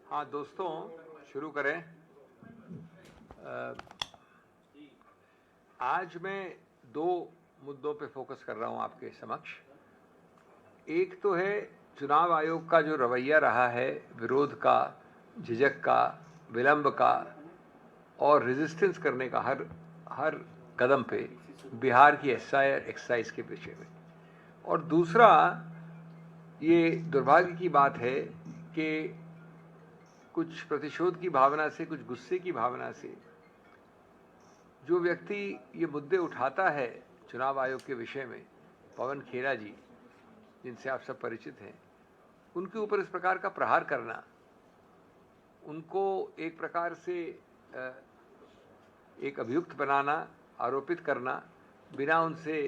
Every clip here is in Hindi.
हाँ दोस्तों, शुरू करें। आज मैं दो मुद्दों पे फोकस कर रहा हूँ आपके समक्ष। एक तो है चुनाव आयोग का जो रवैया रहा है, विरोध का, झिझक का, विलंब का और रेजिस्टेंस करने का हर कदम पे बिहार की एसआईआर एक्सरसाइज के विषय में। और दूसरा, ये दुर्भाग्य की बात है कि कुछ प्रतिशोध की भावना से, कुछ गुस्से की भावना से जो व्यक्ति ये मुद्दे उठाता है चुनाव आयोग के विषय में, पवन खेरा जी, जिनसे आप सब परिचित हैं, उनके ऊपर इस प्रकार का प्रहार करना, उनको एक प्रकार से एक अभियुक्त बनाना, आरोपित करना बिना उनसे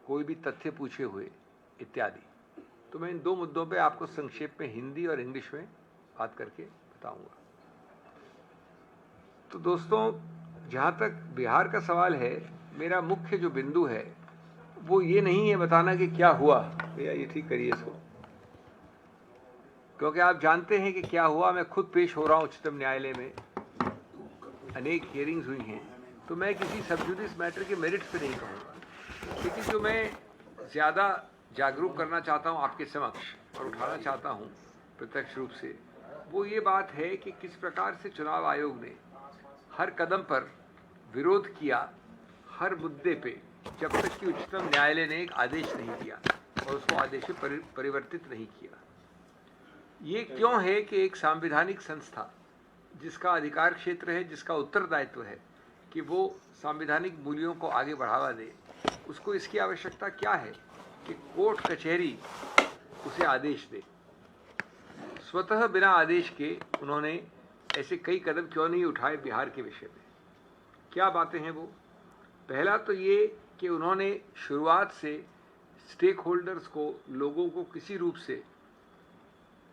कोई भी तथ्य पूछे हुए इत्यादि। तो मैं इन दो मुद्दों पे आपको संक्षेप में हिंदी और इंग्लिश में बात करके बताऊंगा। तो दोस्तों, जहाँ तक बिहार का सवाल है, मेरा मुख्य जो बिंदु है वो ये नहीं है बताना कि क्या हुआ। भैया ये ठीक करिए इसको, क्योंकि आप जानते हैं कि क्या हुआ। मैं खुद पेश हो रहा हूँ उच्चतम न्यायालय में, अनेक हियरिंग्स हुई हैं, तो मैं किसी सब जुडिस मैटर के मेरिट्स पे नहीं कहूँगा। लेकिन जो मैं ज़्यादा जागरूक करना चाहता हूँ आपके समक्ष और उठाना चाहता हूँ प्रत्यक्ष रूप से, वो ये बात है कि किस प्रकार से चुनाव आयोग ने हर कदम पर विरोध किया, हर मुद्दे पे, जब तक कि उच्चतम न्यायालय ने एक आदेश नहीं दिया और उसको आदेश में परिवर्तित नहीं किया। ये क्यों है कि एक सांविधानिक संस्था जिसका अधिकार क्षेत्र है, जिसका उत्तरदायित्व है कि वो सांविधानिक मूल्यों को आगे बढ़ावा दे, उसको इसकी आवश्यकता क्या है कि कोर्ट कचहरी उसे आदेश दे। स्वतः बिना आदेश के उन्होंने ऐसे कई कदम क्यों नहीं उठाए बिहार के विषय में? क्या बातें हैं वो? पहला तो ये कि उन्होंने शुरुआत से स्टेक होल्डर्स को, लोगों को किसी रूप से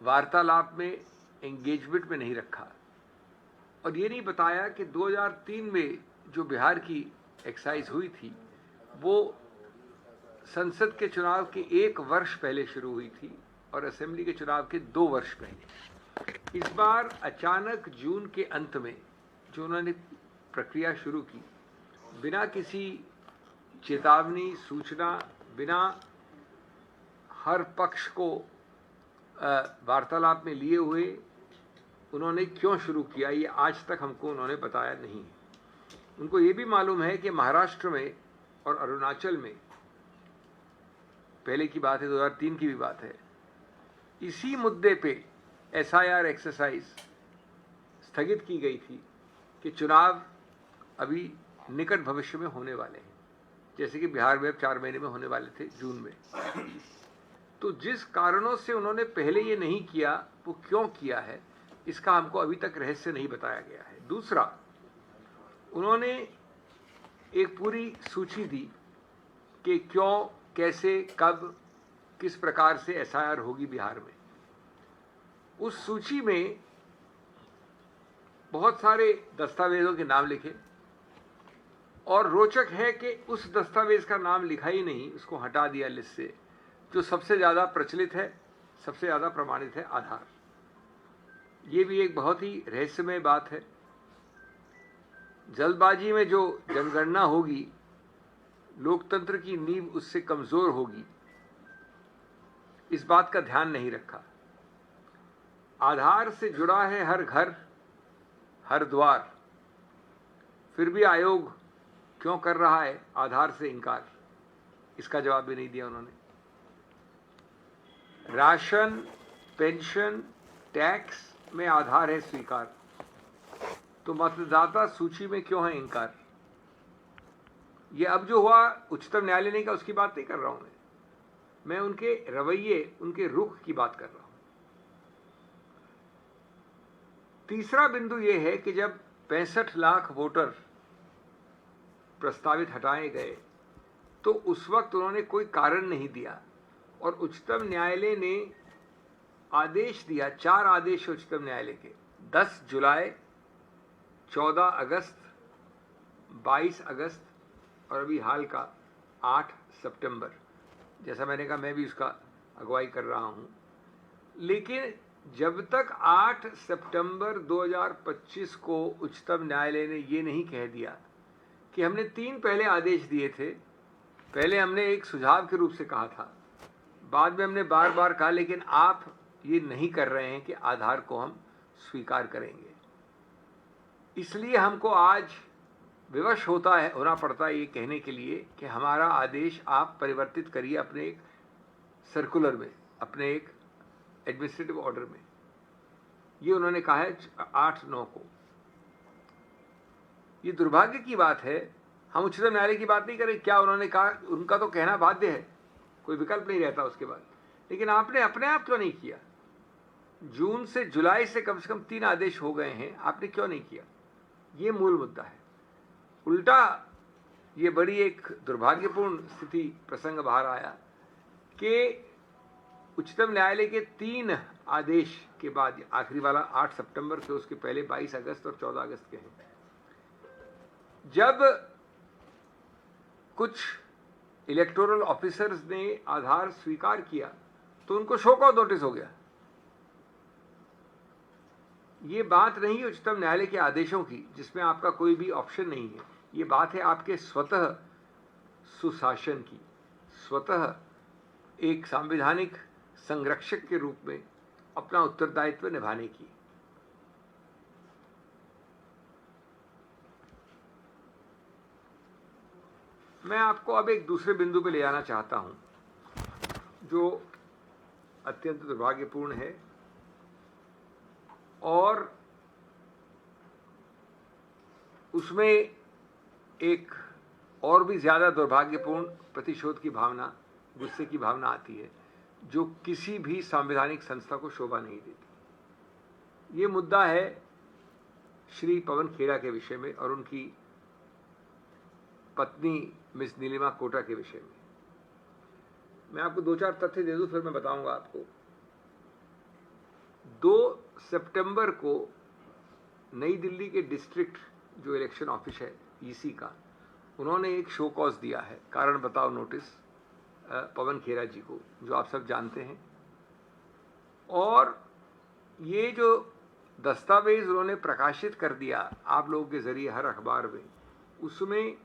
वार्तालाप में, एंगेजमेंट में नहीं रखा और ये नहीं बताया कि 2003 में जो बिहार की एक्साइज हुई थी वो संसद के चुनाव के 1 वर्ष पहले शुरू हुई थी और असेंबली के चुनाव के 2 वर्ष पहले। इस बार अचानक जून के अंत में जो उन्होंने प्रक्रिया शुरू की, बिना किसी चेतावनी, सूचना, बिना हर पक्ष को वार्तालाप में लिए हुए उन्होंने क्यों शुरू किया, ये आज तक हमको उन्होंने बताया नहीं। उनको ये भी मालूम है कि महाराष्ट्र में और अरुणाचल में, पहले की बात है, 2003 की भी बात है, इसी मुद्दे पे एसआईआर एक्सरसाइज स्थगित की गई थी कि चुनाव अभी निकट भविष्य में होने वाले हैं, जैसे कि बिहार में 4 महीने में होने वाले थे, जून में। तो जिस कारणों से उन्होंने पहले ये नहीं किया, वो क्यों किया है, इसका हमको अभी तक रहस्य नहीं बताया गया है। दूसरा, उन्होंने एक पूरी सूची दी कि क्यों, कैसे, कब, किस प्रकार से एसआईआर होगी बिहार में। उस सूची में बहुत सारे दस्तावेजों के नाम लिखे और रोचक है कि उस दस्तावेज का नाम लिखा ही नहीं, उसको हटा दिया लिस्ट से। जो सबसे ज़्यादा प्रचलित है, सबसे ज़्यादा प्रमाणित है, आधार। ये भी एक बहुत ही रहस्यमय बात है। जल्दबाजी में जो जनगणना होगी, लोकतंत्र की नींव उससे कमज़ोर होगी, इस बात का ध्यान नहीं रखा। आधार से जुड़ा है हर घर, हर द्वार, फिर भी आयोग क्यों कर रहा है आधार से इनकार, इसका जवाब भी नहीं दिया उन्होंने। राशन, पेंशन, टैक्स में आधार है स्वीकार, तो मतदाता सूची में क्यों है इनकार? ये अब जो हुआ उच्चतम न्यायालय ने कहा, उसकी बात नहीं कर रहा हूं मैं उनके रवैये, उनके रुख की बात कर रहा हूं। तीसरा बिंदु यह है कि जब 65 लाख वोटर प्रस्तावित हटाए गए तो उस वक्त उन्होंने कोई कारण नहीं दिया और उच्चतम न्यायालय ने आदेश दिया, 4 आदेश उच्चतम न्यायालय के, 10 जुलाई, 14 अगस्त, 22 अगस्त और अभी हाल का 8 सितंबर। जैसा मैंने कहा, मैं भी उसका अगुवाई कर रहा हूं। लेकिन जब तक 8 सितंबर 2025 को उच्चतम न्यायालय ने ये नहीं कह दिया कि हमने 3 पहले आदेश दिए थे, पहले हमने एक सुझाव के रूप से कहा था, बाद में हमने बार बार कहा लेकिन आप ये नहीं कर रहे हैं कि आधार को हम स्वीकार करेंगे, इसलिए हमको आज विवश होना पड़ता है ये कहने के लिए कि हमारा आदेश आप परिवर्तित करिए अपने एक सर्कुलर में, अपने एक एडमिनिस्ट्रेटिव ऑर्डर में। ये उन्होंने कहा है 8/9 को। ये दुर्भाग्य की बात है। हम उच्चतम न्यायालय की बात नहीं करें, क्या उन्होंने कहा, उनका तो कहना बाध्य है, कोई विकल्प नहीं रहता उसके बाद, लेकिन आपने अपने आप क्यों नहीं किया? जून से जुलाई से कम 3 आदेश हो गए हैं, आपने क्यों नहीं किया? ये मूल मुद्दा है। उल्टा ये बड़ी एक दुर्भाग्यपूर्ण स्थिति प्रसंग बाहर आया कि उच्चतम न्यायालय के 3 आदेश के बाद, आखिरी वाला 8 सितंबर के, उसके पहले 22 अगस्त और 14 अगस्त के हैं, जब कुछ इलेक्टोरल ऑफिसर्स ने आधार स्वीकार किया तो उनको शो कॉज नोटिस हो गया। ये बात नहीं है उच्चतम न्यायालय के आदेशों की जिसमें आपका कोई भी ऑप्शन नहीं है, ये बात है आपके स्वतः सुशासन की, स्वतः एक संवैधानिक संरक्षक के रूप में अपना उत्तरदायित्व निभाने की। मैं आपको अब एक दूसरे बिंदु पे ले जाना चाहता हूं जो अत्यंत दुर्भाग्यपूर्ण है और उसमें एक और भी ज्यादा दुर्भाग्यपूर्ण प्रतिशोध की भावना, गुस्से की भावना आती है जो किसी भी संवैधानिक संस्था को शोभा नहीं देती। ये मुद्दा है श्री पवन खेड़ा के विषय में और उनकी पत्नी मिस नीलिमा कोटा के विषय में। मैं आपको 2-4 तथ्य दे दूं, फिर मैं बताऊंगा आपको। 2 सितंबर को नई दिल्ली के डिस्ट्रिक्ट जो इलेक्शन ऑफिस है ईसी का, उन्होंने एक शो कॉज दिया है, कारण बताओ नोटिस, पवन खेड़ा जी को, जो आप सब जानते हैं। और ये जो दस्तावेज उन्होंने प्रकाशित कर दिया आप लोगों के जरिए हर अखबार में, उसमें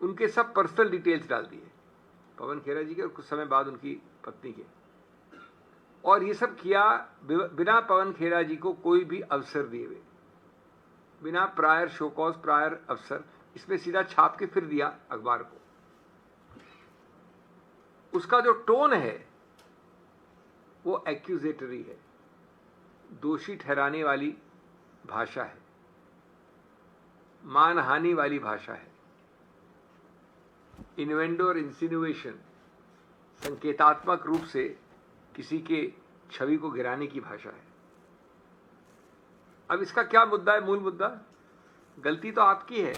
उनके सब पर्सनल डिटेल्स डाल दिए, पवन खेड़ा जी के और कुछ समय बाद उनकी पत्नी के, और ये सब किया बिना पवन खेड़ा जी को कोई भी अवसर दिए हुए, बिना प्रायर शो कॉज, प्रायर अवसर, इसमें सीधा छाप के फिर दिया अखबार को। उसका जो टोन है वो एक्यूजेटरी है, दोषी ठहराने वाली भाषा है, मानहानि वाली भाषा है, इन्वेंडो और इंसिनुएशन, संकेतात्मक रूप से किसी के छवि को गिराने की भाषा है। अब इसका क्या मुद्दा है? मूल मुद्दा, गलती तो आपकी है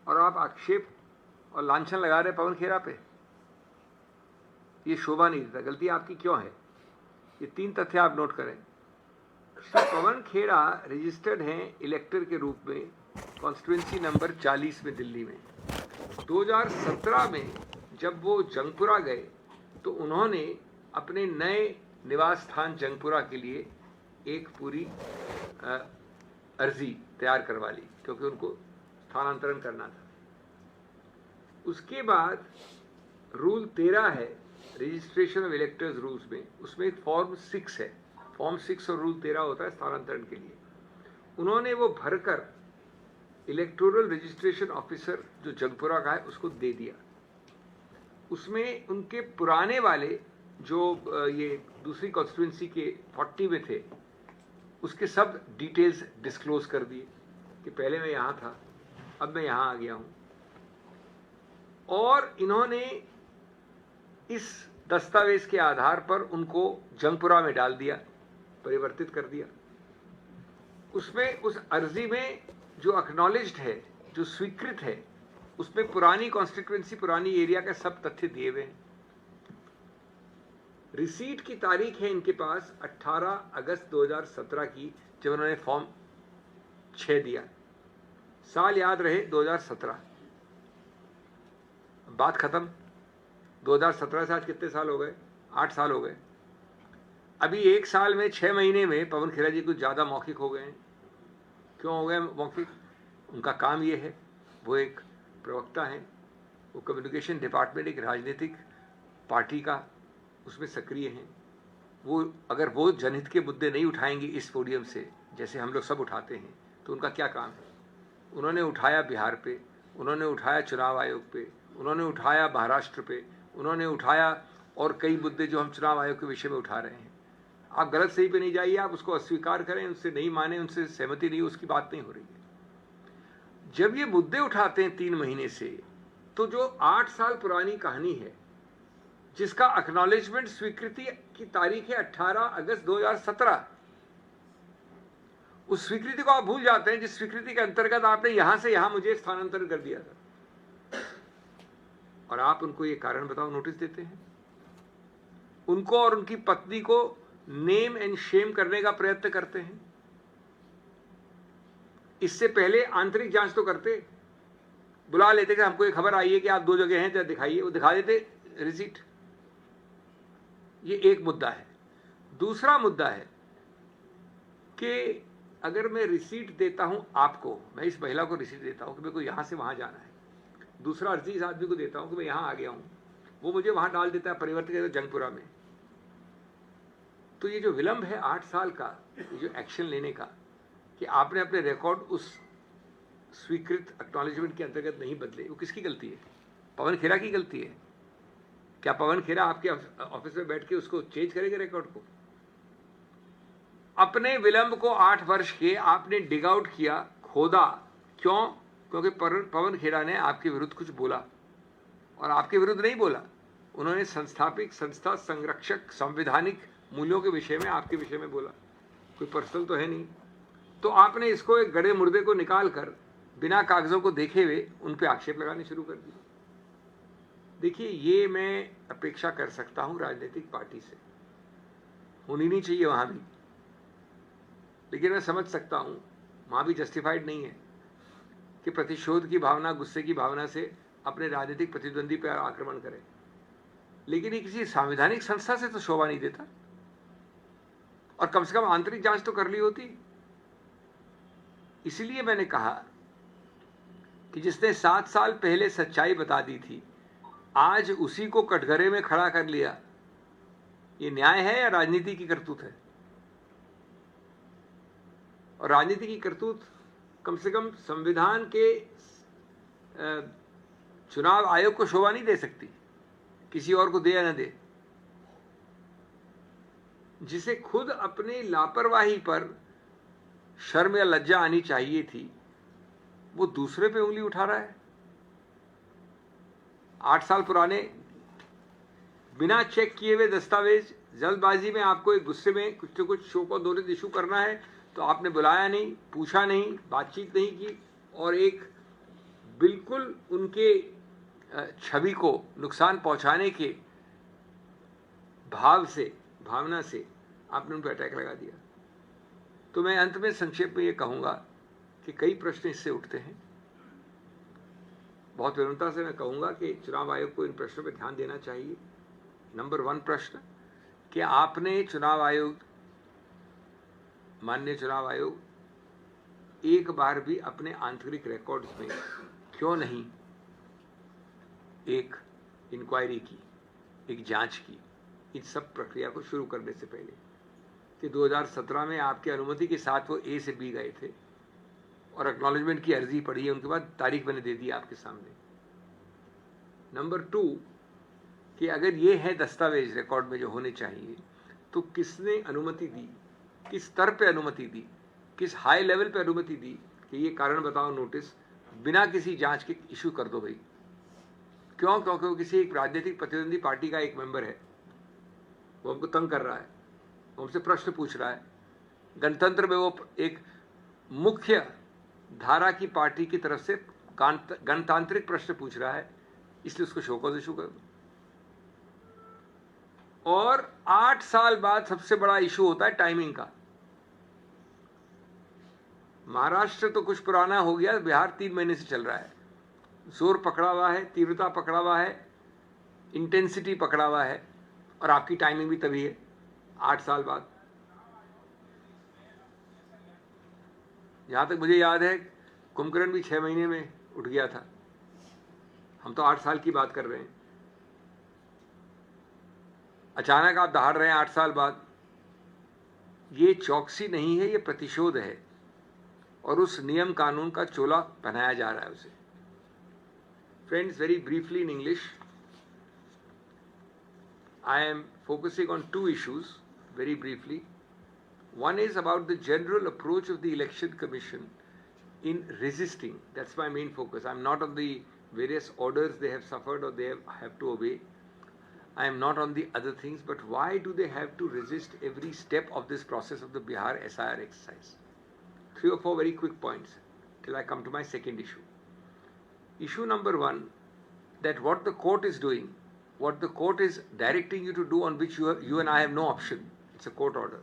और आप आक्षेप और लांछन लगा रहे पवन खेड़ा पे, ये शोभा नहीं देता। गलती आपकी क्यों है? ये 3 तथ्य आप नोट करें। पवन खेड़ा रजिस्टर्ड हैं इलेक्टर के रूप में कॉन्स्टिट्यूएंसी नंबर 40 में दिल्ली में। 2017 में जब वो जंगपुरा गए तो उन्होंने अपने नए निवास स्थान जंगपुरा के लिए एक पूरी अर्जी तैयार करवा ली, क्योंकि उनको स्थानांतरण करना था। उसके बाद रूल 13 है रजिस्ट्रेशन ऑफ इलेक्टर्स रूल्स में, उसमें एक फॉर्म 6 है, फॉर्म 6 और रूल 13 होता है स्थानांतरण के लिए। उन्होंने वो भरकर इलेक्टोरल रजिस्ट्रेशन ऑफिसर जो जंगपुरा का है उसको दे दिया। उसमें उनके पुराने वाले जो ये दूसरी कॉन्स्टिट्यूएंसी के 40 में थे, उसके सब डिटेल्स डिस्क्लोज कर दिए कि पहले मैं यहाँ था, अब मैं यहाँ आ गया हूँ। और इन्होंने इस दस्तावेज के आधार पर उनको जंगपुरा में डाल दिया, परिवर्तित कर दिया। उसमें उस अर्जी में जो एक्नॉलेज्ड है, जो स्वीकृत है, उसमें पुरानी कॉन्स्टिट्यूएंसी, पुरानी एरिया का सब तथ्य दिए हुए हैं। रिसीट की तारीख है इनके पास 18 अगस्त 2017 की, जब उन्होंने फॉर्म 6 दिया। साल याद रहे 2017। बात खत्म। 2017 से आज कितने साल हो गए? 8 साल हो गए। अभी 1 साल में 6 महीने में पवन खेरा जी कुछ ज़्यादा मौखिक हो गए हैं। क्यों हो गए मौखिक? उनका काम ये है, वो एक प्रवक्ता हैं, वो कम्युनिकेशन डिपार्टमेंट एक राजनीतिक पार्टी का उसमें सक्रिय हैं। वो अगर वो जनहित के मुद्दे नहीं उठाएंगे इस पोडियम से, जैसे हम लोग सब उठाते हैं, तो उनका क्या काम है? उन्होंने उठाया बिहार पे, उन्होंने उठाया चुनाव आयोग पे, उन्होंने उठाया महाराष्ट्र पे, उन्होंने उठाया और कई मुद्दे जो हम चुनाव आयोग के विषय में उठा रहे हैं। आप गलत सही पे नहीं जाइए, आप उसको अस्वीकार करें, उनसे नहीं माने, उनसे सहमति नहीं, उसकी बात नहीं हो रही है। जब ये मुद्दे उठाते हैं 3 महीने से, तो जो 8 साल पुरानी कहानी है जिसका एक्नॉलेजमेंट स्वीकृति की तारीख है 18 अगस्त 2017, उस स्वीकृति को आप भूल जाते हैं जिस स्वीकृति के अंतर्गत आपने यहां से यहां मुझे स्थानांतरण कर दिया था, और आप उनको ये कारण बताओ नोटिस देते हैं। उनको और उनकी पत्नी को नेम एंड शेम करने का प्रयत्न करते हैं। इससे पहले आंतरिक जांच तो करते, बुला लेते कि हमको ये खबर आई है कि आप 2 जगह हैं, जरा दिखाइए, वो दिखा देते रिसीट। ये एक मुद्दा है। दूसरा मुद्दा है कि अगर मैं रिसीट देता हूं आपको, मैं इस महिला को रिसीट देता हूं कि मेरे को यहां से वहां जाना है, दूसरा अर्जी इस आदमी को देता हूं कि मैं यहां आ गया हूं, वो मुझे वहां डाल देता है परिवर्तित जंगपुरा में, तो ये जो विलंब है 8 साल का, ये जो एक्शन लेने का, कि आपने अपने रिकॉर्ड उस स्वीकृत एक्नॉलेजमेंट के अंतर्गत नहीं बदले, वो किसकी गलती है? पवन खेरा की गलती है। क्या पवन खेरा आपके ऑफिस में बैठ के उसको चेंज करेंगे रिकॉर्ड को? अपने विलंब को 8 वर्ष के आपने डिग आउट किया, खोदा। क्यों? क्योंकि पवन खेरा ने आपके विरुद्ध कुछ बोला, और आपके विरुद्ध नहीं बोला, उन्होंने संस्थापिक, संस्था, संरक्षक, संवैधानिक मूल्यों के विषय में, आपके विषय में बोला। कोई पर्सनल तो है नहीं। तो आपने इसको एक गड़े मुर्दे को निकाल कर बिना कागजों को देखे हुए उन पे आक्षेप लगाने शुरू कर दिए। देखिए, ये मैं अपेक्षा कर सकता हूं राजनीतिक पार्टी से, होनी नहीं चाहिए वहां भी, लेकिन मैं समझ सकता हूं वहां भी जस्टिफाइड नहीं है कि प्रतिशोध की भावना, गुस्से की भावना से अपने राजनीतिक प्रतिद्वंदी पर आक्रमण करें, लेकिन ये किसी संवैधानिक संस्था से तो शोभा नहीं देता। और कम से कम आंतरिक जांच तो कर ली होती। इसलिए मैंने कहा कि जिसने 7 साल पहले सच्चाई बता दी थी, आज उसी को कटघरे में खड़ा कर लिया। ये न्याय है या राजनीति की करतूत है? और राजनीति की करतूत कम से कम संविधान के चुनाव आयोग को शोभा नहीं दे सकती, किसी और को दे या न दे। जिसे खुद अपनी लापरवाही पर शर्म या लज्जा आनी चाहिए थी, वो दूसरे पे उंगली उठा रहा है। 8 साल पुराने बिना चेक किए हुए दस्तावेज, जल्दबाजी में आपको एक गुस्से में कुछ न कुछ शो को नोटिस इशू करना है, तो आपने बुलाया नहीं, पूछा नहीं, बातचीत नहीं की, और एक बिल्कुल उनके छवि को नुकसान पहुंचाने के भावना से आपने उन पर अटैक लगा दिया। तो मैं अंत में संक्षेप में ये कहूँगा कि कई प्रश्न इससे उठते हैं। बहुत विनम्रता से मैं कहूँगा कि चुनाव आयोग को इन प्रश्नों पर ध्यान देना चाहिए। नंबर 1 प्रश्न कि आपने चुनाव आयोग, माननीय चुनाव आयोग, एक बार भी अपने आंतरिक रिकॉर्ड्स में क्यों नहीं एक इंक्वायरी की, एक जांच की, इस सब प्रक्रिया को शुरू करने से पहले? कि 2017 में आपकी अनुमति के साथ वो A से B गए थे और एक्नॉलेजमेंट की अर्जी पड़ी है, उनके बाद तारीख मैंने दे दी आपके सामने। नंबर 2 कि अगर ये है दस्तावेज रिकॉर्ड में जो होने चाहिए, तो किसने अनुमति दी, किस स्तर पे अनुमति दी, किस हाई लेवल पे अनुमति दी कि ये कारण बताओ नोटिस बिना किसी जांच के इशू कर दो भाई? क्यों? क्योंकि वो किसी एक राजनीतिक प्रतिद्वंदी पार्टी का एक मेंबर है, वो हमको तंग कर रहा है, हमसे प्रश्न पूछ रहा है। गणतंत्र में वो एक मुख्य धारा की पार्टी की तरफ से गणतांत्रिक प्रश्न पूछ रहा है, इसलिए उसको शोकॉज इशू कर दो। और 8 साल बाद सबसे बड़ा इशू होता है टाइमिंग का। महाराष्ट्र तो कुछ पुराना हो गया, बिहार 3 महीने से चल रहा है। जोर पकड़ा हुआ है, तीव्रता पकड़ा हुआ है, इंटेंसिटी पकड़ा हुआ है, और आपकी टाइमिंग भी तभी है। 8 साल बाद। जहां तक मुझे याद है कुंभकर्ण भी 6 महीने में उठ गया था, हम तो 8 साल की बात कर रहे हैं। अचानक आप दहाड़ रहे हैं 8 साल बाद। ये चौकसी नहीं है, ये प्रतिशोध है, और उस नियम कानून का चोला पहनाया जा रहा है उसे। Friends, very briefly in English, I am focusing on 2 issues very briefly. One is about the general approach of the Election Commission in resisting. That's my main focus. I'm not on the various orders they have suffered or they have to obey. I am not on the other things, but why do they have to resist every step of this process of the Bihar SIR exercise? 3 or 4 very quick points till I come to my second issue. Issue number 1, that what the court is doing, what the court is directing you to do, on which you and I have no option. It's a court order.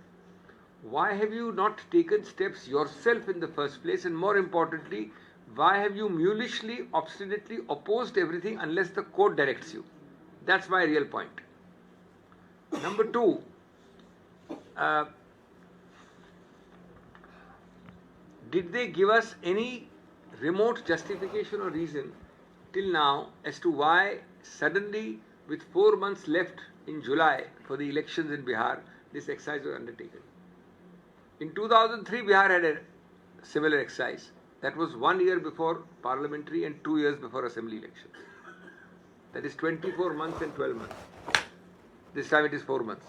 Why have you not taken steps yourself in the first place? And more importantly, why have you mulishly, obstinately opposed everything unless the court directs you? That's my real point. Number 2, did they give us any remote justification or reason till now as to why suddenly, with 4 months left in July for the elections in Bihar, this exercise was undertaken? In 2003, Bihar had a similar exercise. That was 1 year before parliamentary and 2 years before assembly elections. That is 24 months and 12 months. This time it is 4 months.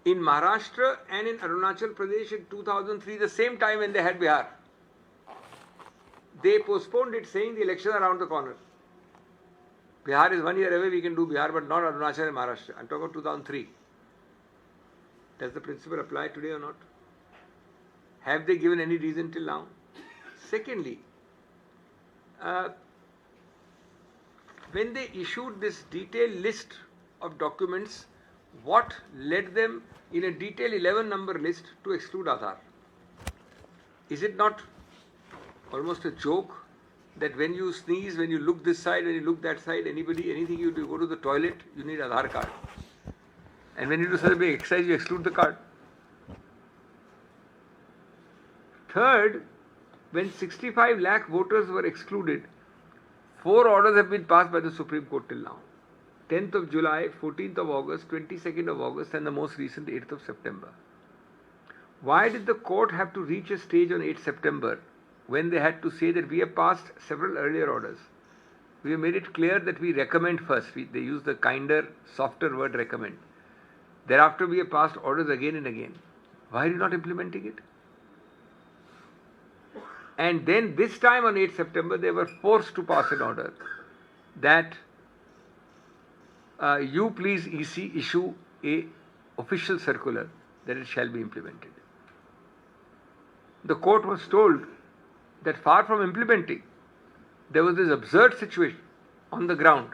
In Maharashtra and in Arunachal Pradesh in 2003, the same time when they had Bihar, they postponed it, saying the election around the corner. Bihar is 1 year away, we can do Bihar, but not Arunachal and Maharashtra. I'm talking about 2003. Does the principle apply today or not? Have they given any reason till now? Secondly, when they issued this detailed list of documents, what led them in a detailed 11 number list to exclude Aadhaar? Is it not almost a joke that when you sneeze, when you look this side, when you look that side, anything you do, go to the toilet, you need Aadhaar card? And when you do such a big exercise, you exclude the card. Third, when 65 lakh voters were excluded, 4 orders have been passed by the Supreme Court till now. 10th of July, 14th of August, 22nd of August, and the most recent 8th of September. Why did the court have to reach a stage on 8th September when they had to say that we have passed several earlier orders? We have made it clear that we recommend first. They use the kinder, softer word recommend. Thereafter, we have passed orders again and again. Why are you not implementing it? And then this time on 8th September, they were forced to pass an order that you please EC issue a official circular that it shall be implemented. The court was told that far from implementing, there was this absurd situation on the ground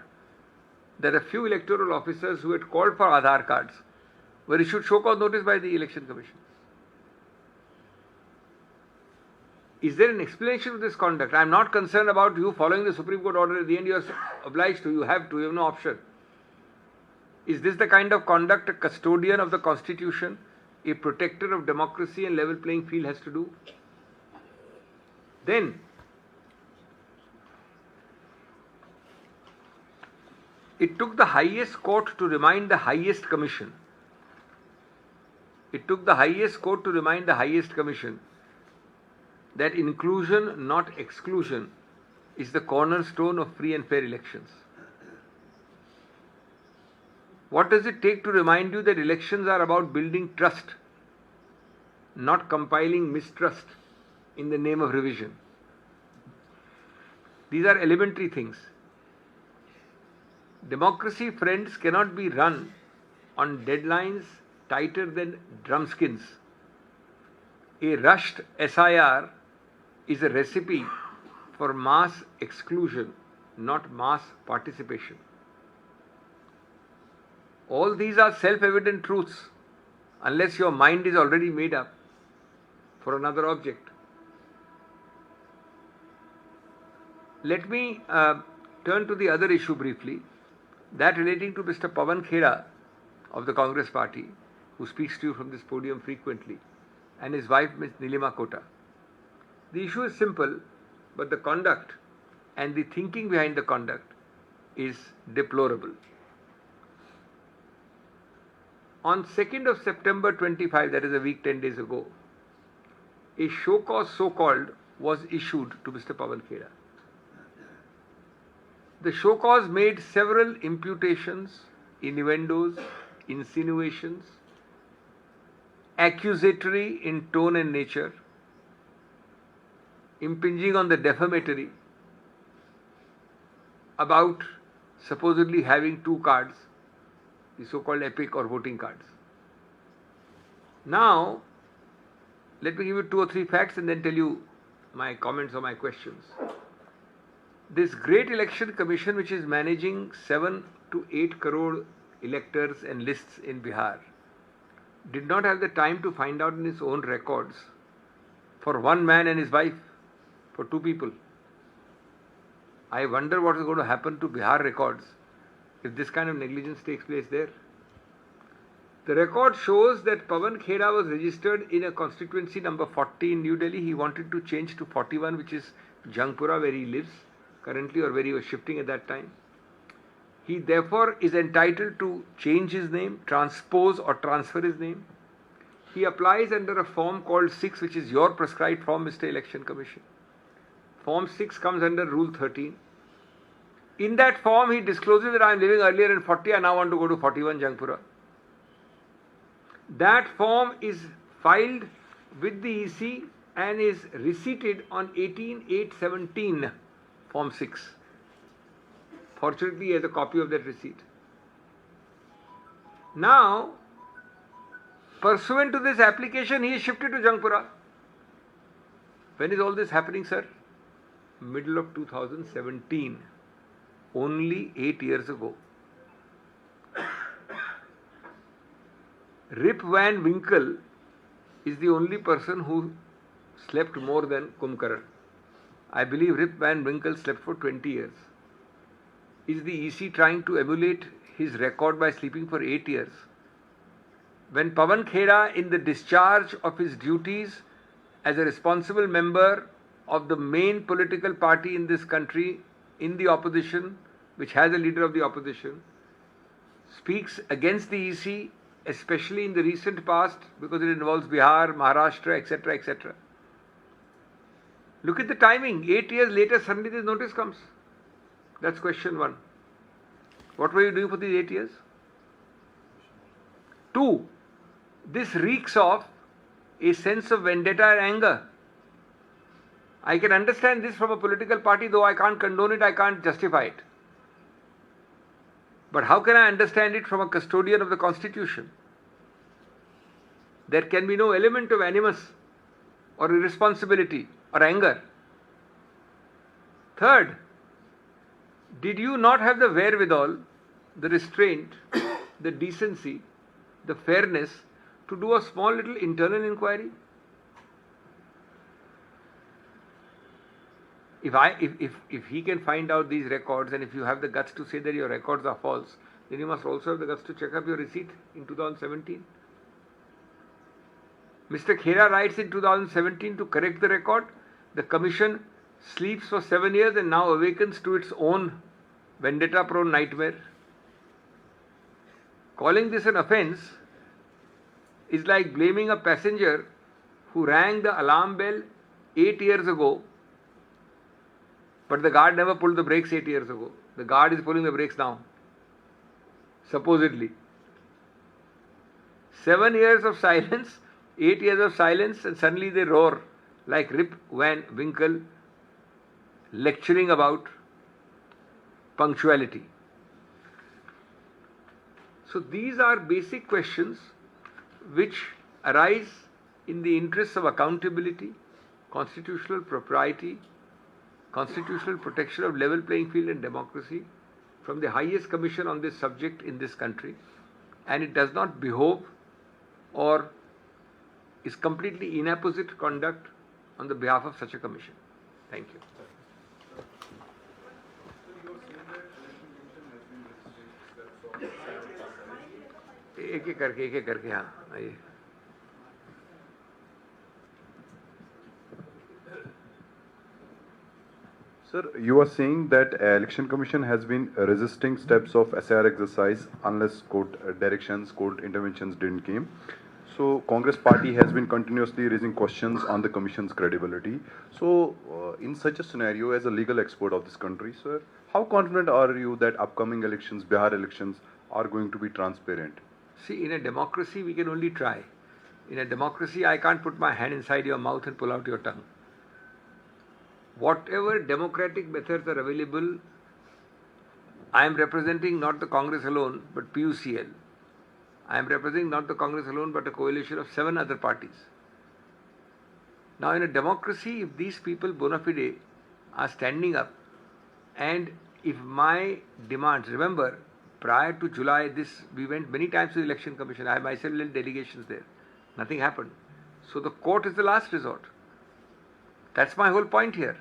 that a few electoral officers who had called for Aadhaar cards were issued show cause notice by the Election Commission. Is there an explanation of this conduct? I am not concerned about you following the Supreme Court order. At the end, you are obliged to, you have no option. Is this the kind of conduct a custodian of the Constitution, a protector of democracy and level playing field has to do? Then, it took the highest court to remind the highest commission. It took the highest court to remind the highest commission that inclusion, not exclusion, is the cornerstone of free and fair elections. What does it take to remind you that elections are about building trust, not compiling mistrust in the name of revision? These are elementary things. Democracy, friends, cannot be run on deadlines tighter than drumskins. A rushed SIR is a recipe for mass exclusion, not mass participation. All these are self-evident truths unless your mind is already made up for another object. Let me turn to the other issue briefly, that relating to Mr. Pawan Khera of the Congress party, who speaks to you from this podium frequently, and his wife, Ms. Nilima Kota. The issue is simple, but the conduct and the thinking behind the conduct is deplorable. On 2nd of September 25, that is a week, 10 days ago, a show cause so-called was issued to Mr. Pawan Khera. The show cause made several imputations, innuendos, insinuations, accusatory in tone and nature, impinging on the defamatory, about supposedly having two cards, the so-called epic or voting cards. Now, let me give you 2 or 3 facts and then tell you my comments or my questions. This great election commission, which is managing 7 to 8 crore electors and lists in Bihar, did not have the time to find out in its own records for one man and his wife, for 2 people. I wonder what is going to happen to Bihar records if this kind of negligence takes place there. The record shows that Pawan Khera was registered in a constituency number 40 in New Delhi. He wanted to change to 41, which is Jangpura, where he lives currently, or where he was shifting at that time. He therefore is entitled to change his name, transpose or transfer his name. He applies under a form called 6, which is your prescribed form, Mr. Election Commission. Form 6 comes under Rule 13. In that form, he discloses that I am living earlier in 40, I now want to go to 41 Jangpura. That form is filed with the EC and is receipted on 18/8/17, Form 6. Fortunately, he has a copy of that receipt. Now, pursuant to this application, he is shifted to Jangpura. When is all this happening, sir? Middle of 2017. Only 8 years ago. Rip Van Winkle is the only person who slept more than Kumkaran. I believe Rip Van Winkle slept for 20 years. Is the EC trying to emulate his record by sleeping for 8 years? When Pawan Khera, in the discharge of his duties as a responsible member of the main political party in this country, in the opposition, which has a leader of the opposition, speaks against the EC, especially in the recent past, because it involves Bihar, Maharashtra, etc., etc. Look at the timing. 8 years later, suddenly this notice comes. That's question 1. What were you doing for these 8 years? 2. This reeks of a sense of vendetta and anger. I can understand this from a political party, though I can't condone it, I can't justify it. But how can I understand it from a custodian of the Constitution? There can be no element of animus or irresponsibility or anger. Third, did you not have the wherewithal, the restraint, the decency, the fairness to do a small little internal inquiry? If he can find out these records, and if you have the guts to say that your records are false, then you must also have the guts to check up your receipt in 2017. Mr. Khera writes in 2017 to correct the record. The commission sleeps for 7 years and now awakens to its own vendetta-prone nightmare. Calling this an offence is like blaming a passenger who rang the alarm bell 8 years ago, but the guard never pulled the brakes 8 years ago. The guard is pulling the brakes now, supposedly. 7 years of silence, 8 years of silence, and suddenly they roar like Rip Van Winkle lecturing about punctuality. So these are basic questions which arise in the interests of accountability, constitutional propriety, constitutional protection of level playing field and democracy from the highest commission on this subject in this country, and it does not behove or is completely inapposite conduct on the behalf of such a commission. Thank you. एक एक करके हाँ आइए. Sir, you are saying that Election Commission has been resisting steps of SIR exercise unless court directions, court interventions didn't came. So Congress party has been continuously raising questions on the Commission's credibility. So in such a scenario, as a legal expert of this country, sir, how confident are you that upcoming elections, Bihar elections, are going to be transparent? See, in a democracy, we can only try. In a democracy, I can't put my hand inside your mouth and pull out your tongue. Whatever democratic methods are available, I am representing not the Congress alone, but PUCL. I am representing not the Congress alone, but a coalition of 7 other parties. Now, in a democracy, if these people bona fide are standing up, and if my demands, remember, prior to July, we went many times to the Election Commission. I myself led delegations there. Nothing happened. So the court is the last resort. That's my whole point here.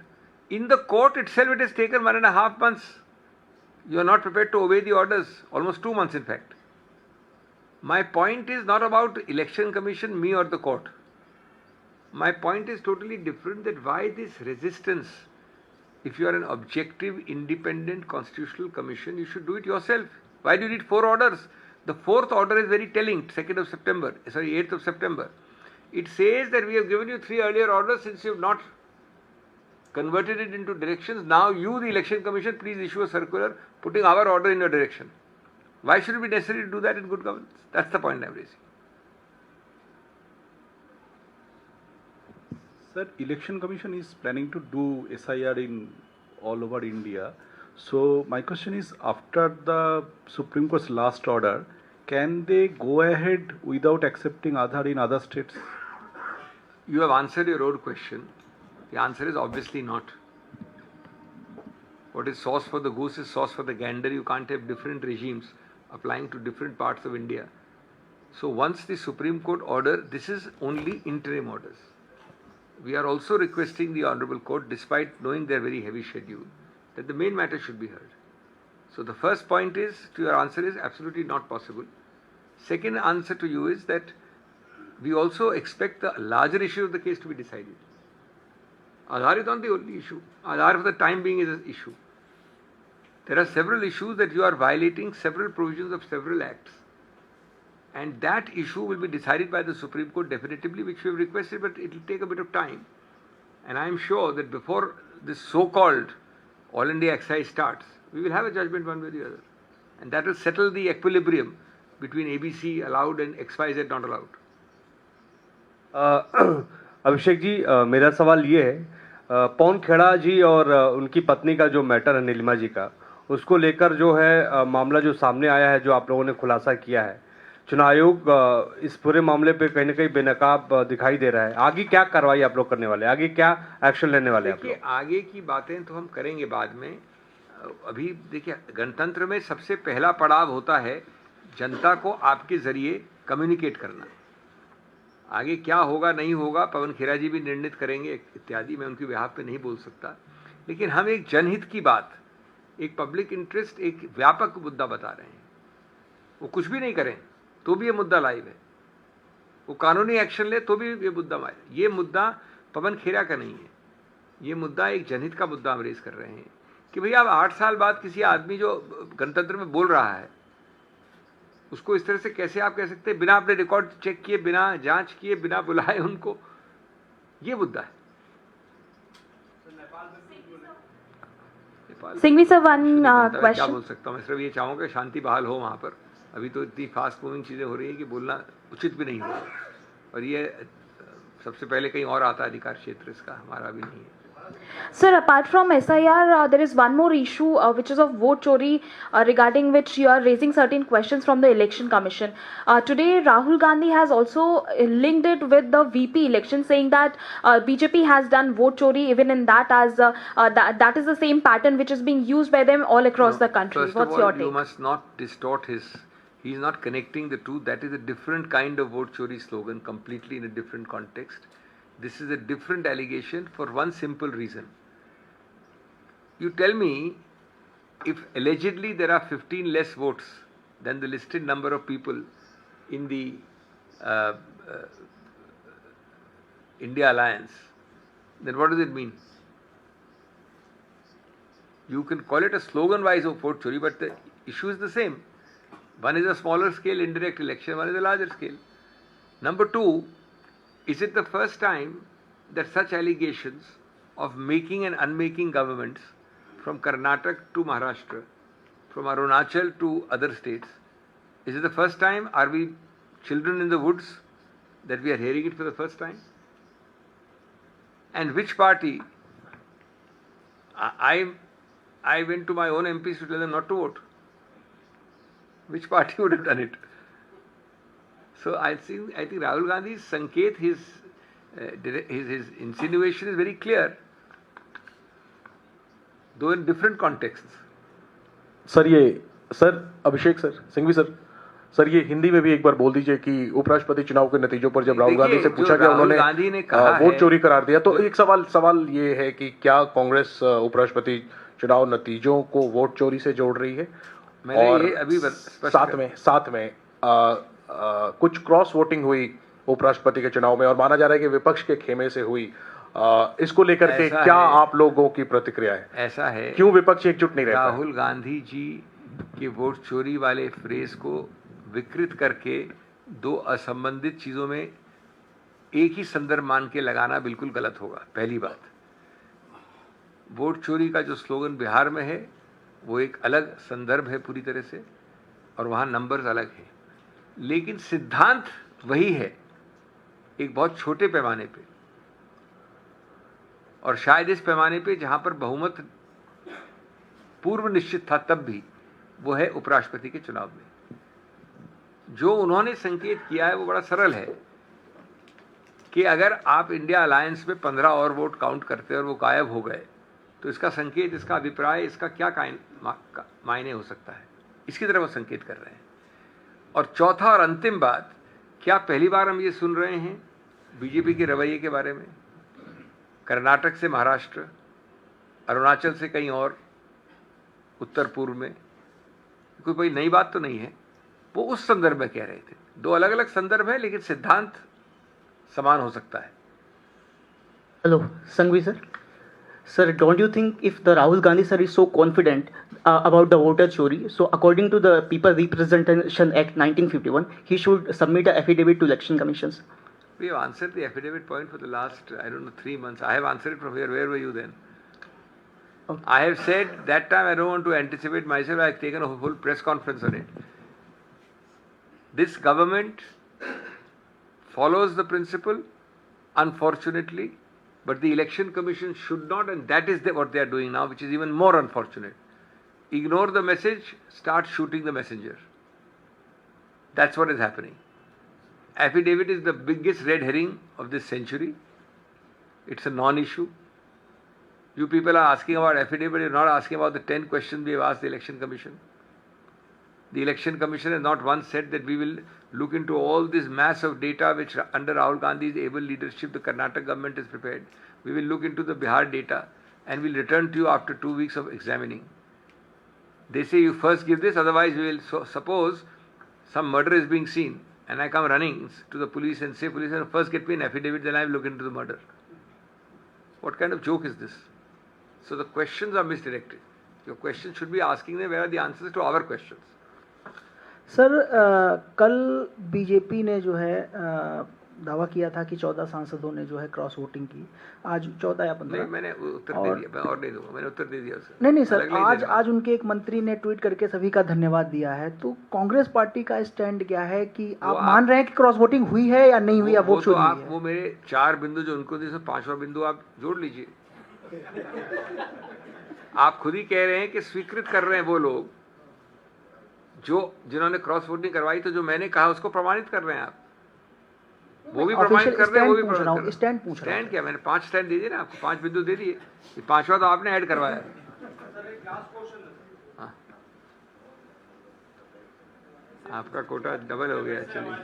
In the court itself, it has taken 1.5 months. You are not prepared to obey the orders. Almost 2 months, in fact. My point is not about Election Commission, me or the court. My point is totally different, that why this resistance? If you are an objective, independent constitutional commission, you should do it yourself. Why do you need 4 orders? The 4th order is very telling, 8th of September. It says that we have given you 3 earlier orders since you have not converted it into directions. Now you, the Election Commission, please issue a circular putting our order in your direction. Why should it be necessary to do that in good governance? That's the point I am raising. Sir, Election Commission is planning to do SIR in all over India. So my question is, after the Supreme Court's last order, can they go ahead without accepting Aadhaar in other states? You have answered your own question. The answer is obviously not. What is sauce for the goose is sauce for the gander. You can't have different regimes applying to different parts of India. So once the Supreme Court order, this is only interim orders. We are also requesting the Honorable Court, despite knowing their very heavy schedule, that the main matter should be heard. So the first point is, to your answer, is absolutely not possible. Second answer to you is that we also expect the larger issue of the case to be decided. Aadhaar is not the only issue. Aadhaar for the time being is an issue. There are several issues that you are violating several provisions of several acts. And that issue will be decided by the Supreme Court definitively, which we have requested, but it will take a bit of time. And I am sure that before this so-called All India Excise starts, we will have a judgment one way or the other. And that will settle the equilibrium between ABC allowed and XYZ not allowed. Abhishek ji, मेरा सवाल ये है, पवन खेड़ा जी और उनकी पत्नी का जो मैटर है नीलिमा जी का, उसको लेकर जो है मामला जो सामने आया है, जो आप लोगों ने खुलासा किया है, चुनाव आयोग इस पूरे मामले पे कहीं ना कहीं बेनकाब दिखाई दे रहा है. आगे क्या कार्रवाई आप लोग करने वाले हैं? आगे क्या एक्शन लेने वाले हैं आप लोग? आगे की बातें तो हम करेंगे बाद में. अभी देखिए, गणतंत्र में सबसे पहला पड़ाव होता है जनता को आपके जरिए कम्युनिकेट करना. आगे क्या होगा नहीं होगा पवन खेड़ा जी भी निर्णित करेंगे इत्यादि. मैं उनकी बिहाफ पे नहीं बोल सकता, लेकिन हम एक जनहित की बात, एक पब्लिक इंटरेस्ट, एक व्यापक मुद्दा बता रहे हैं. वो कुछ भी नहीं करें तो भी ये मुद्दा लाइव है, वो कानूनी एक्शन ले तो भी ये मुद्दा लाइव. ये मुद्दा पवन खेड़ा का नहीं है, ये मुद्दा एक जनहित का मुद्दा हम रेज कर रहे हैं कि भैया अब 8 साल बाद किसी आदमी जो गणतंत्र में बोल रहा है उसको इस तरह से कैसे आप कह सकते हैं, बिना अपने रिकॉर्ड चेक किए, बिना जांच किए, बिना बुलाए उनको. ये मुद्दा है. Singhvi sir, one question. क्या बोल सकता हूँ मैं, सिर्फ ये चाहूँगा शांति बहाल हो वहाँ पर. अभी तो इतनी फास्ट मूविंग चीज़ें हो रही हैं कि बोलना उचित भी नहीं हो. और ये सबसे पहले कहीं और आता है अधिकार क्षेत्र, इसका हमारा भी नहीं है. Sir, apart from SIR, there is one more issue which is of vote chori, regarding which you are raising certain questions from the Election Commission. Today, Rahul Gandhi has also linked it with the VP election, saying that BJP has done vote chori even in that, as that is the same pattern which is being used by them all across the country. First What's of all, your take? you must not distort his. He is not connecting the two. That is a different kind of vote chori slogan, completely in a different context. This is a different allegation for one simple reason. You tell me, if allegedly there are 15 less votes than the listed number of people in the uh, uh, India alliance, then what does it mean? You can call it a slogan-wise vote chori, but the issue is the same. One is a smaller scale indirect election, one is a larger scale. Number two, is it the first time that such allegations of making and unmaking governments from Karnataka to Maharashtra, from Arunachal to other states, is it the first time? Are we children in the woods that we are hearing it for the first time? And which party? I went to my own MPs to tell them not to vote. Which party would have done it? So I think Rahul Gandhi's sanket, his insinuation is very clear, though in different contexts. Sir Abhishek sir Singhvi sir ये हिंदी में भी एक बार बोल दीजिए कि उपराष्ट्रपति चुनाव के नतीजों पर जब राहुल गांधी से पूछा गया उन्होंने वोट चोरी करार दिया, तो एक सवाल ये है कि क्या कांग्रेस उपराष्ट्रपति चुनाव नतीजों को वोट चोरी से जोड़ रही है? और ये अभी साथ में कुछ क्रॉस वोटिंग हुई उपराष्ट्रपति के चुनाव में और माना जा रहा है कि विपक्ष के खेमे से हुई, इसको लेकर के क्या आप लोगों की प्रतिक्रिया है? ऐसा है, क्यों विपक्ष एकजुट नहीं रहता? राहुल गांधी जी के वोट चोरी वाले फ्रेज को विकृत करके दो असंबंधित चीजों में एक ही संदर्भ मान के लगाना बिल्कुल गलत होगा। पहली बात, वोट चोरी का जो स्लोगन बिहार में है वो एक अलग संदर्भ है पूरी तरह से, और वहाँ नंबर्स अलग हैं, लेकिन सिद्धांत वही है, एक बहुत छोटे पैमाने पे, और शायद इस पैमाने पे जहाँ पर बहुमत पूर्व निश्चित था तब भी, वो है उपराष्ट्रपति के चुनाव में। जो उन्होंने संकेत किया है वो बड़ा सरल है कि अगर आप इंडिया अलायंस में 15 और वोट काउंट करते और वो गायब हो गए, तो इसका संकेत, इसका अभिप्राय, इसका क्या मायने हो सकता है, इसकी तरफ वो संकेत कर रहे हैं। और चौथा और अंतिम बात, क्या पहली बार हम ये सुन रहे हैं बीजेपी के रवैये के बारे में? कर्नाटक से महाराष्ट्र, अरुणाचल से कहीं और, उत्तर पूर्व में कोई नई बात तो नहीं है। वो उस संदर्भ में कह रहे थे। दो अलग अलग संदर्भ है, लेकिन सिद्धांत समान हो सकता है। Hello, Sanghvi sir. Sir, don't you think if the Rahul Gandhi sir is so confident about the voter chori, so according to the People Representation Act 1951, he should submit an affidavit to election commissions? We have answered the affidavit point for the last, 3 months. I have answered it from here. Where were you then? Okay. I have said that time, I don't want to anticipate myself. I have taken a full press conference on it. This government follows the principle, unfortunately, but the election commission should not, and that is what they are doing now, which is even more unfortunate. Ignore the message, start shooting the messenger. That's what is happening. Affidavit is the biggest red herring of this century. It's a non-issue. You people are asking about affidavit, you're not asking about the 10 questions we have asked the election commission. The election commission has not once said that we will look into all this mass of data which under Rahul Gandhi's able leadership the Karnataka government is prepared. We will look into the Bihar data and we'll return to you after 2 weeks of examining. They say you first give this, otherwise we will, suppose some murder is being seen and I come running to the police and say, police, first get me an affidavit, then I will look into the murder. What kind of joke is this? So the questions are misdirected. Your questions should be asking them where are the answers to our questions. Sir कल बीजेपी ने जो है दावा किया था कि 14 सांसदों ने जो है क्रॉस वोटिंग की, आज 14 या 15। नहीं, मैंने उत्तर दे दिया, मैं और नहीं दूंगा, मैंने उत्तर दे दिया उसे। नहीं सर, आज उनके एक मंत्री ने ट्वीट करके सभी का धन्यवाद दिया है। तो कांग्रेस पार्टी का स्टैंड क्या है कि आप मान रहे हैं कि क्रॉस वोटिंग हुई है या नहीं हुई, या वोट चोरी हुई है? वो मेरे 4 बिंदु जो उनको दिए, 5वां बिंदु आप जोड़ लीजिए। आप खुद ही कह रहे हैं कि स्वीकृत कर रहे हैं वो लोग जिन्होंने क्रॉस वोटिंग करवाई, तो जो मैंने कहा उसको प्रमाणित कर रहे हैं आप। वो भी प्रमाणित कर रहे हैं, वो भी प्रमाणित कर रहे हैं। स्टैंड पूछ रहा हूं। स्टैंड क्या, मैंने 5 स्टैंड दे दिए ना आपको, 5 बिंदु दे दिए, 5वां तो आपने ऐड करवाया। हाँ, आपका कोटा डबल हो गया। चलिए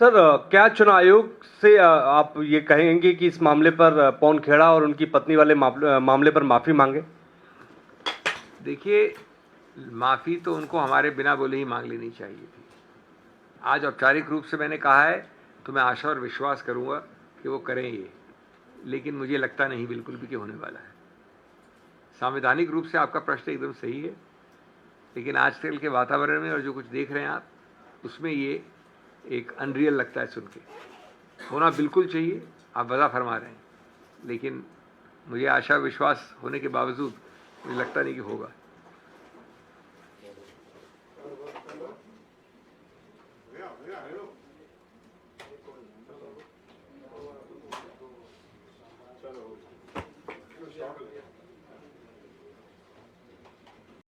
सर, क्या चुनाव आयोग से आप ये कहेंगे कि इस मामले पर पवन खेड़ा और उनकी पत्नी वाले मामले पर माफी मांगे? देखिए, माफ़ी तो उनको हमारे बिना बोले ही मांग लेनी चाहिए थी। आज औपचारिक रूप से मैंने कहा है तो मैं आशा और विश्वास करूंगा कि वो करें ये, लेकिन मुझे लगता नहीं बिल्कुल भी कि होने वाला है। संवैधानिक रूप से आपका प्रश्न एकदम सही है, लेकिन आजकल के वातावरण में और जो कुछ देख रहे हैं आप, उसमें ये एक अनरियल लगता है सुन के। होना बिल्कुल चाहिए, आप वजह फरमा रहे हैं, लेकिन मुझे आशा विश्वास होने के बावजूद मुझे लगता नहीं कि होगा। चलो